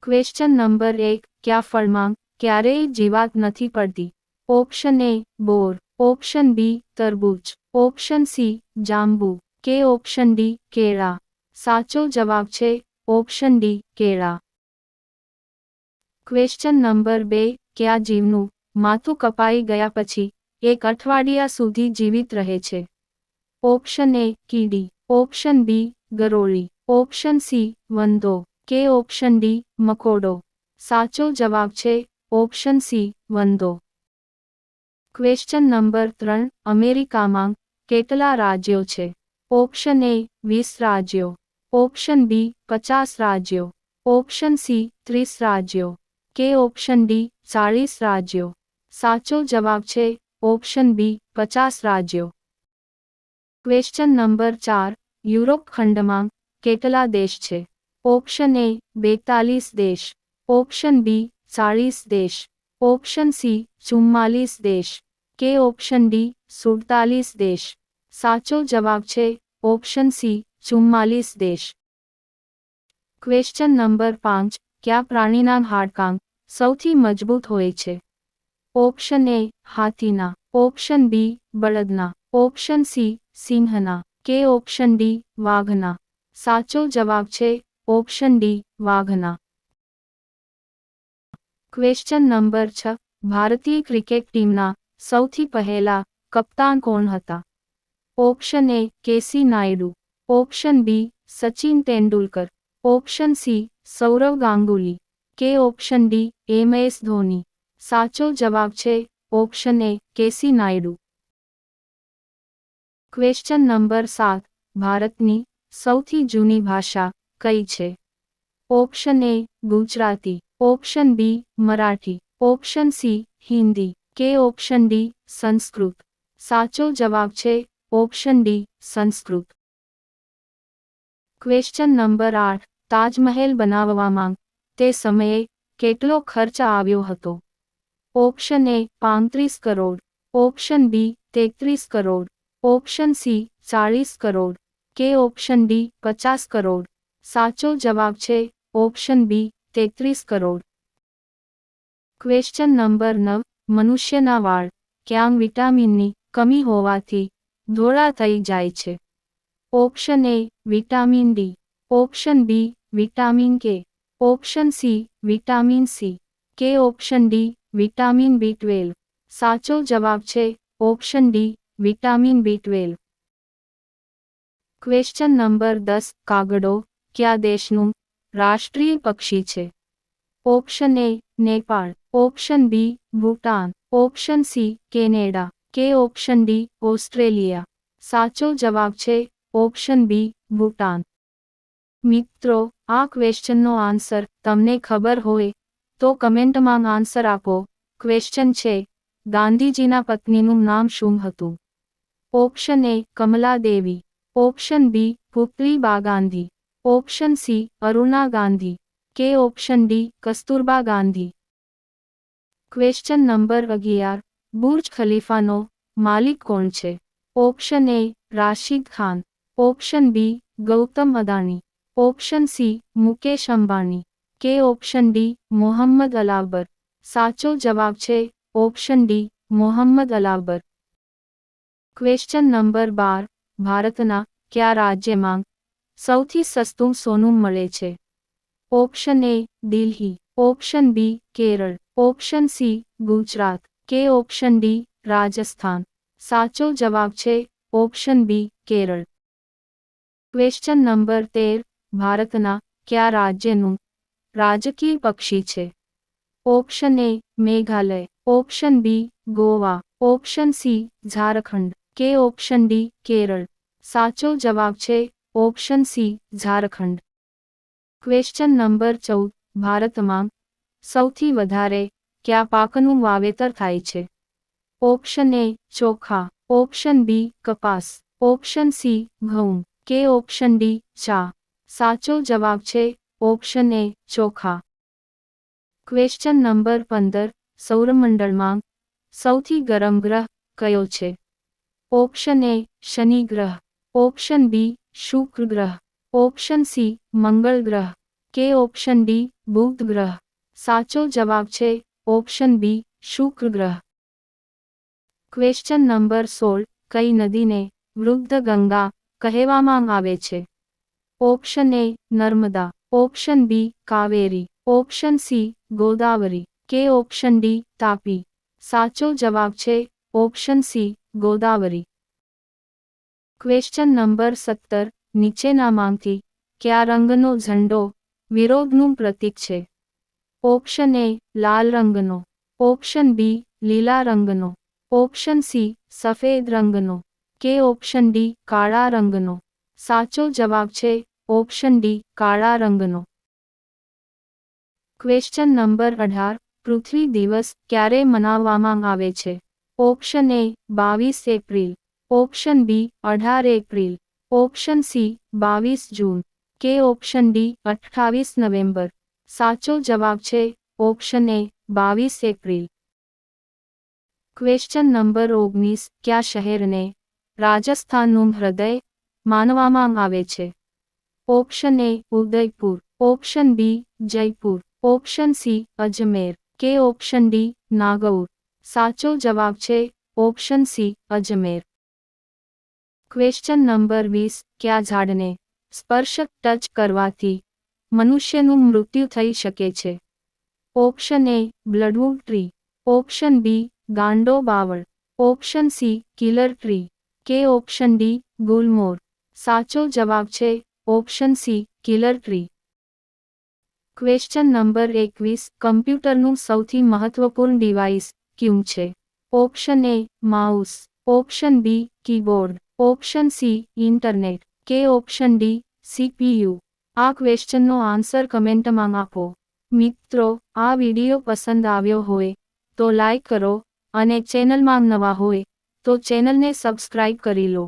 Question number 1 કયા ફળમાં ક્યારેય જીવાત નથી પડતી? Option A bore, option B તરબૂચ, ઓપ્શન સી જાંબુ કે ઓપ્શન ડી કેળા. સાચો જવાબ છે ઓપ્શન ડી કેળા. ક્વેશ્ચન નંબર 2 કયા જીવનું માથું કપાઈ ગયા પછી 1 અઠવાડિયા સુધી જીવિત રહે છે? ઓપ્શન એ કીડી, ઓપ્શન બી ગરોળી, ઓપ્શન સી વંદો કે ઓપ્શન ડી મકોડો. સાચો જવાબ છે ઓપ્શન સી વંદો. ક્વેશ્ચન નંબર 3 અમેરિકામાં કેટલા રાજ્યો છે? ઓપ્શન એ 20 રાજ્યો, ઓપ્શન બી 50 રાજ્યો, ઓપ્શન સી 30 રાજ્યો કે ઓપ્શન ડી 40 રાજ્યો. સાચો જવાબ છે ઓપ્શન બી 50 રાજ્યો. ક્વેશ્ચન નંબર 4 યુરોપ ખંડમાં કેટલા દેશ છે? ઓપ્શન એ 42 દેશ, ઓપ્શન બી 40 દેશ, ઓપ્શન સી 44 દેશ કે ઓપ્શન ડી 47 દેશ. સાચો જવાબ છે ઓપ્શન સી 44 દેશ. ક્વેશ્ચન નંબર 5 કયા પ્રાણીના હાડકાં સૌથી મજબૂત હોય છે? ઓપ્શન એ હાથીના, ઓપ્શન બી બળદના, ઓપ્શન સી સિંહના કે ઓપ્શન ડી વાઘના. સાચો જવાબ છે ઓપ્શન ડી વાઘના. ક્વેશ્ચન નંબર 6 ભારતીય ક્રિકેટ ટીમના સૌથી પહેલા કપ્તાન કોણ હતા? Option A K C Nayudu, option B Sachin Tendulkar, option C Sourav Ganguly કે ઓપ્શન ડી MS ધોની. સાચો જવાબ છે option A K C Nayudu. Question number 7 ભારતની સૌથી જૂની ભાષા કઈ છે? Option A Gujarati, option B Marathi, option C Hindi કે ઓપ્શન ડી સંસ્કૃત. સાચો જવાબ છે option D Sanskrit. Question number 8 Taj Mahal બનાવવામાં તે સમયે કેટલો ખર્ચ આવ્યો હતો? Option A 35 crore, option B 33 crore, option C 40 crore કે ઓપ્શન ડી 50 કરોડ. સાચો જવાબ છે option B 33 crore. Question number 9 મનુષ્યના વાળ ક્યાં વિટામિનની કમી હોવાથી ધોળા થઈ જાય છે? Option A vitamin D, option B vitamin K, option C vitamin C કે ઓપ્શન ડી વિટામિન B12. સાચો જવાબ છે option D vitamin B12. Question number 10 કાગડો કયા દેશનું રાષ્ટ્રીય પક્ષી છે? Option A Nepal, option B Bhutan, option C Canada કે ઓપ્શન ડી ઓસ્ટ્રેલિયા. સાચો જવાબ છે ઓપ્શન બી ભૂટાન. મિત્રો આ ક્વેશ્ચનનો આન્સર તમને ખબર હોય તો કમેન્ટમાં આન્સર આપો. ક્વેશ્ચન છે ગાંધીજીના પત્નીનું નામ શું હતું? Option A Kamla Devi, option B Putliba Gandhi, option C Aruna Gandhi કે option D Kasturba Gandhi. Question number 11 Burj ખલીફાનો માલિક કોણ છે? Option A Rashid Khan, option B Gautam Adani, option C Mukesh Ambani કે ઓપ્શન ડી મોહમ્મદ અલાબર. સાચો જવાબ છે option D Mohammed Alabbar. Question number 12 ભારતના કયા રાજ્યમાં સૌથી સસ્તું સોનું મળે છે? Option A Delhi, option B Kerala, option C Gujarat કે ઓપ્શન ડી રાજસ્થાન. સાચો જવાબ છે option B Kerala. Question number 13 ભારતના કયા રાજ્યનું રાજકીય પક્ષી છે? Option A Meghalaya, option B Goa, option C Jharkhand કે ઓપ્શન ડી કેરળ. સાચો જવાબ છે option C Jharkhand. Question number 14 ભારતમાં સૌથી વધારે કયા પાકનું વાવેતર થાય છે? ઓપ્શન એ ચોખા, ઓપ્શન બી કપાસ, ઓપ્શન સી ઘઉં કે ઓપ્શન ડી ચા. સાચો જવાબ છે ઓપ્શન એ ચોખા. ક્વેશ્ચન નંબર 15 સૌરમંડળમાં સૌથી ગરમ ગ્રહ કયો છે? ઓપ્શન એ શનિ ગ્રહ, ઓપ્શન બી શુક્ર ગ્રહ, ઓપ્શન સી મંગળ ગ્રહ કે ઓપ્શન ડી બુધ ગ્રહ? સાચો જવાબ છે ઓપ્શન બી શુક્ર ગ્રહ. Question number 16. કઈ નદીને વૃદ્ધ ગંગા કહેવામાં આવે છે? Option A Narmada, option B Kaveri, option C Godavari કે ઓપ્શન ડી તાપી? સાચો જવાબ છે option C Godavari. Question number 17. નીચેનામાંથી કયા રંગનો ઝંડો વિરોધનું પ્રતીક છે? ઓપ્શન એ લાલ રંગનો, ઓપ્શન બી લીલા રંગનો, ઓપ્શન સી સફેદ રંગનો કે ઓપ્શન ડી કાળા રંગનો? સાચો જવાબ છે ઓપ્શન ડી કાળા રંગનો. Question number 18. પૃથ્વી દિવસ ક્યારે મનાવવામાં આવે છે? Option A 22 April, option B 18 April, option C 22 June કે ઓપ્શન ડી 28 નવેમ્બર? સાચો જવાબ છે option A 22 April. Question number 19. કયા શહેરને રાજસ્થાનનું હૃદય માનવામાં આવે છે? Option A Udaipur, option B Jaipur, option C Ajmer કે ઓપ્શન ડી નાગૌર? સાચો જવાબ છે option C Ajmer. Question number 20. કયા ઝાડને સ્પર્શ ટચ કરવાથી મનુષ્યનું મૃત્યુ થઈ શકે છે? Option A bloodwood tree, option B ગાંડો બાવળ, ઓપ્શન સી કિલર ટ્રી કે ઓપ્શન ડી ગુલમોર? સાચો જવાબ છે option C killer tree. Question number 21. કમ્પ્યુટરનું સૌથી મહત્વપૂર્ણ ડિવાઇસ કયું છે? Option A mouse, option B keyboard, option C internet કે ઓપ્શન ડી સીપીયુ? આ ક્વેશ્ચનનો આન્સર કમેન્ટમાં આપો. મિત્રો, આ વિડિયો પસંદ આવ્યો હોય તો લાઈક કરો અને ચેનલમાં નવા હોય તો ચેનલને સબસ્ક્રાઇબ કરી લો.